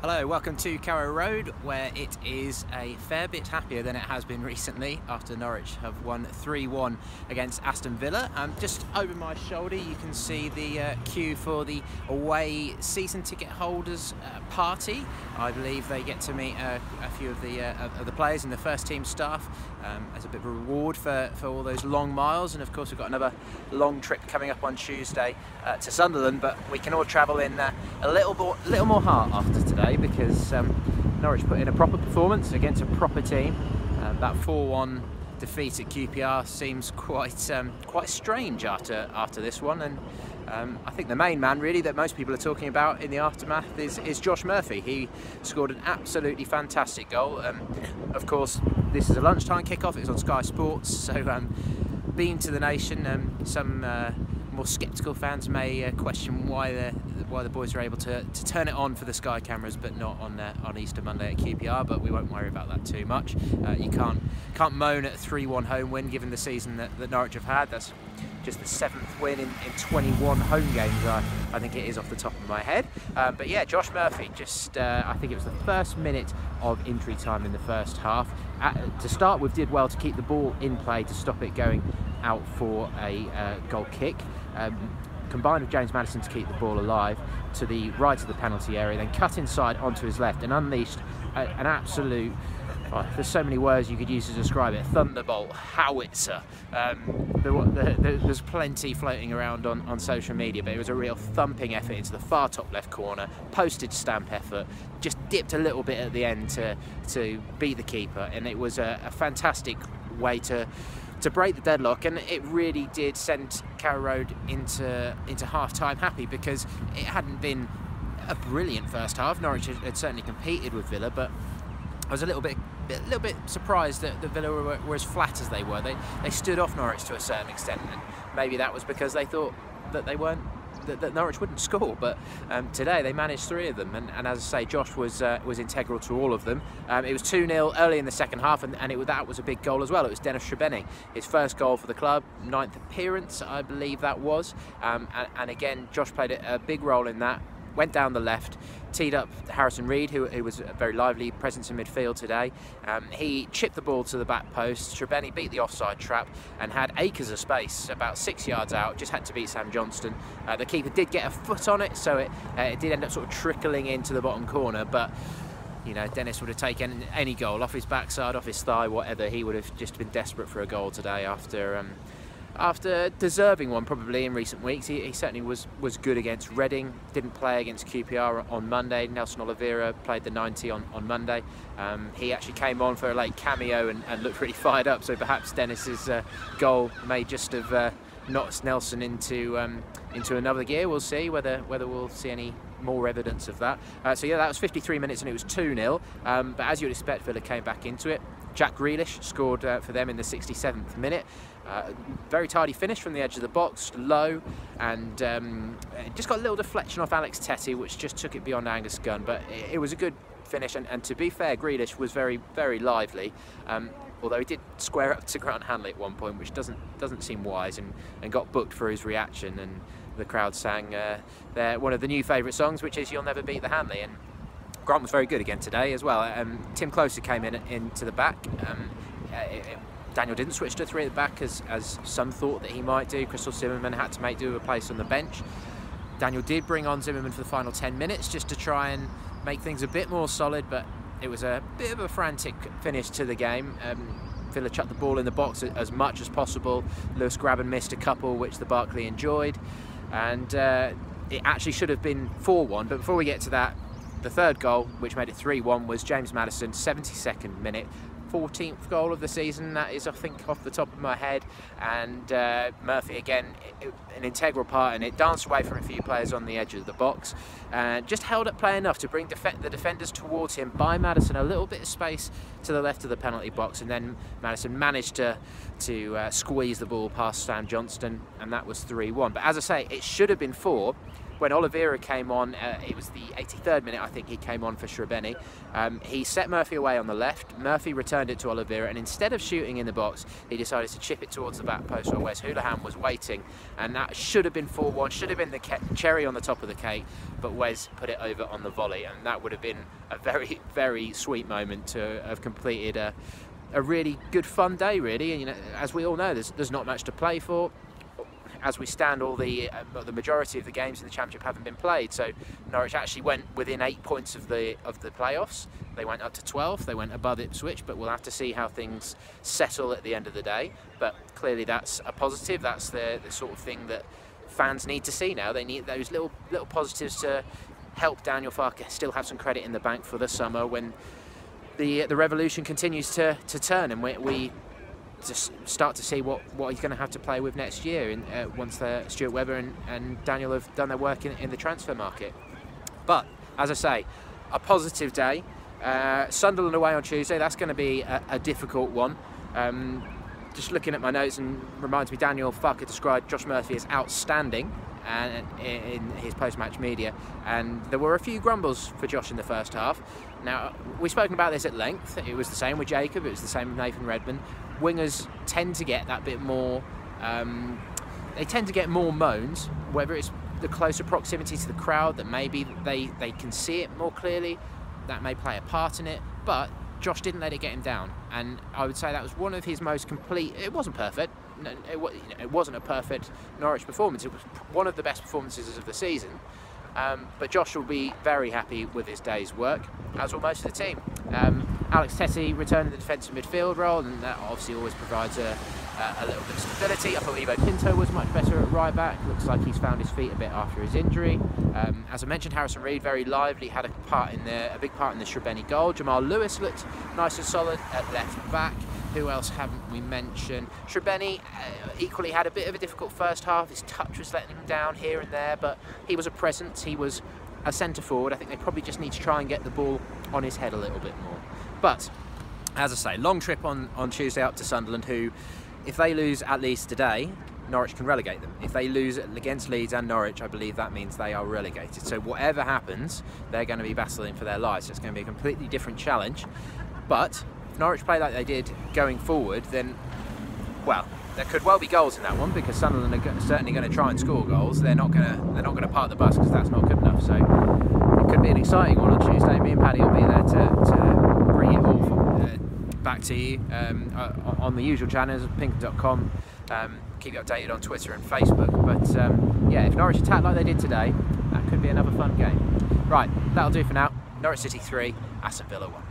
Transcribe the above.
Hello, welcome to Carrow Road, where it is a fair bit happier than it has been recently after Norwich have won 3-1 against Aston Villa. Just over my shoulder you can see the queue for the away season ticket holders party. I believe they get to meet a few of the players and the first team staff as a bit of a reward for all those long miles, and of course we've got another long trip coming up on Tuesday to Sunderland, but we can all travel in a little more heart after today, because Norwich put in a proper performance against a proper team. That 4-1 defeat at QPR seems quite strange after this one, and I think the main man really that most people are talking about in the aftermath is Josh Murphy. He scored an absolutely fantastic goal. Of course, this is a lunchtime kickoff. It's on Sky Sports, so being to the nation, some more sceptical fans may question why the boys are able to turn it on for the Sky cameras, but not on Easter Monday at QPR. But we won't worry about that too much. You can't moan at a 3-1 home win given the season that Norwich have had. That's just the 7th win in 21 home games, I think it is, off the top of my head. But yeah, Josh Murphy, just I think it was the first minute of injury time in the first half. To start with, did well to keep the ball in play to stop it going out for a goal kick. Combined with James Maddison to keep the ball alive to the right of the penalty area, then cut inside onto his left and unleashed an absolute, there's so many words you could use to describe it, thunderbolt, howitzer. There's plenty floating around on social media, but it was a real thumping effort into the far top left corner, postage stamp effort, just dipped a little bit at the end to beat the keeper, and it was a fantastic way to break the deadlock, and it really did send Carrow Road into half-time happy, because it hadn't been a brilliant first half. Norwich had certainly competed with Villa, but I was a little bit surprised that the Villa were as flat as they were. They stood off Norwich to a certain extent, and maybe that was because they thought that that Norwich wouldn't score, but today they managed 3 of them, and as I say, Josh was integral to all of them. It was 2-0 early in the second half, and that was a big goal as well. It was Dennis Trebeni, his first goal for the club, 9th appearance, I believe that was, and again, Josh played a big role in that. Went down the left, teed up Harrison Reed, who was a very lively presence in midfield today. He chipped the ball to the back post. Trebeni beat the offside trap and had acres of space, about 6 yards out, just had to beat Sam Johnston. The keeper did get a foot on it, so it did end up sort of trickling into the bottom corner, but you know, Dennis would have taken any goal off his backside, off his thigh, whatever. He would have just been desperate for a goal today after deserving one probably in recent weeks. He certainly was good against Reading, didn't play against QPR on Monday. Nelson Oliveira played the 90 on Monday. He actually came on for a late cameo and looked really fired up, so perhaps Dennis's goal may just have knocked Nelson into another gear. We'll see whether we'll see any more evidence of that. So yeah, that was 53 minutes and it was 2-0, but as you'd expect, Villa came back into it. Jack Grealish scored for them in the 67th minute. Very tidy finish from the edge of the box, low, and just got a little deflection off Alex Tettey, which just took it beyond Angus Gunn, but it was a good finish, and to be fair, Grealish was very, very lively, although he did square up to Grant Hanley at one point, which doesn't seem wise, and got booked for his reaction, and the crowd sang one of the new favourite songs, which is "You'll Never Beat the Hanley," and Grant was very good again today as well. Tim Closer came into the back. Daniel didn't switch to 3 at the back as some thought that he might do. Crystal Zimmerman had to make do with a place on the bench. Daniel did bring on Zimmerman for the final 10 minutes just to try and make things a bit more solid, but it was a bit of a frantic finish to the game. Villa chucked the ball in the box as much as possible. Lewis Grabban missed a couple, which the Barkley enjoyed, and it actually should have been 4-1, but before we get to that, the third goal, which made it 3-1, was James Maddison, 72nd minute, 14th goal of the season, that is, I think, off the top of my head, and Murphy again, an integral part in it, danced away from a few players on the edge of the box, and just held up play enough to bring the defenders towards him, by Maddison a little bit of space to the left of the penalty box, and then Maddison managed to squeeze the ball past Sam Johnston, and that was 3-1. But as I say, it should have been 4, when Oliveira came on, it was the 83rd minute, I think he came on for Srebeni. He set Murphy away on the left. Murphy returned it to Oliveira, and instead of shooting in the box, he decided to chip it towards the back post where Wes Hoolahan was waiting, and that should have been 4-1, should have been the cherry on the top of the cake, but Wes put it over on the volley, and that would have been a very, very sweet moment to have completed a really good fun day, really. And as we all know, there's not much to play for. As we stand, all the majority of the games in the Championship haven't been played, so Norwich actually went within 8 points of the playoffs. They went up to 12, they went above Ipswich, but we'll have to see how things settle at the end of the day. But clearly that's a positive. That's the sort of thing that fans need to see now. They need those little positives to help Daniel Farke still have some credit in the bank for the summer when the revolution continues to turn, and we just start to see what he's going to have to play with next year once Stuart Webber and Daniel have done their work in the transfer market. But as I say, a positive day. Sunderland away on Tuesday, that's going to be a difficult one. Just looking at my notes, and reminds me Daniel Farke described Josh Murphy as outstanding in his post-match media, and there were a few grumbles for Josh in the first half. Now, we've spoken about this at length. It was the same with Jacob, it was the same with Nathan Redmond. Wingers tend to get that bit more, they tend to get more moans, whether it's the closer proximity to the crowd, that maybe they can see it more clearly, that may play a part in it, but Josh didn't let it get him down, and I would say that was one of his most complete. It wasn't perfect, it wasn't a perfect Norwich performance, it was one of the best performances of the season, but Josh will be very happy with his day's work, as will most of the team. Alex Tettey returned to the defensive midfield role, and that obviously always provides a little bit of stability. I thought Ivo Pinto was much better at right back. Looks like he's found his feet a bit after his injury. As I mentioned, Harrison Reed very lively, had a big part in the Srebeni goal. Jamal Lewis looked nice and solid at left back. Who else haven't we mentioned? Srebeni equally had a bit of a difficult first half. His touch was letting him down here and there, but he was a presence. He was a centre forward. I think they probably just need to try and get the ball on his head a little bit more. But as I say, long trip on Tuesday up to Sunderland, who, if they lose at least today, Norwich can relegate them. If they lose against Leeds and Norwich, I believe that means they are relegated. So whatever happens, they're going to be battling for their lives. So it's going to be a completely different challenge. But if Norwich play like they did going forward, then, well, there could well be goals in that one, because Sunderland are certainly going to try and score goals. They're not going to park the bus, because that's not good enough. So it could be an exciting one on Tuesday. Me and Paddy will be there to bring it all back to you on the usual channels, PinkUn.com. Keep you updated on Twitter and Facebook. But yeah, if Norwich attack like they did today, that could be another fun game. Right, that'll do for now. Norwich City 3, Aston Villa 1.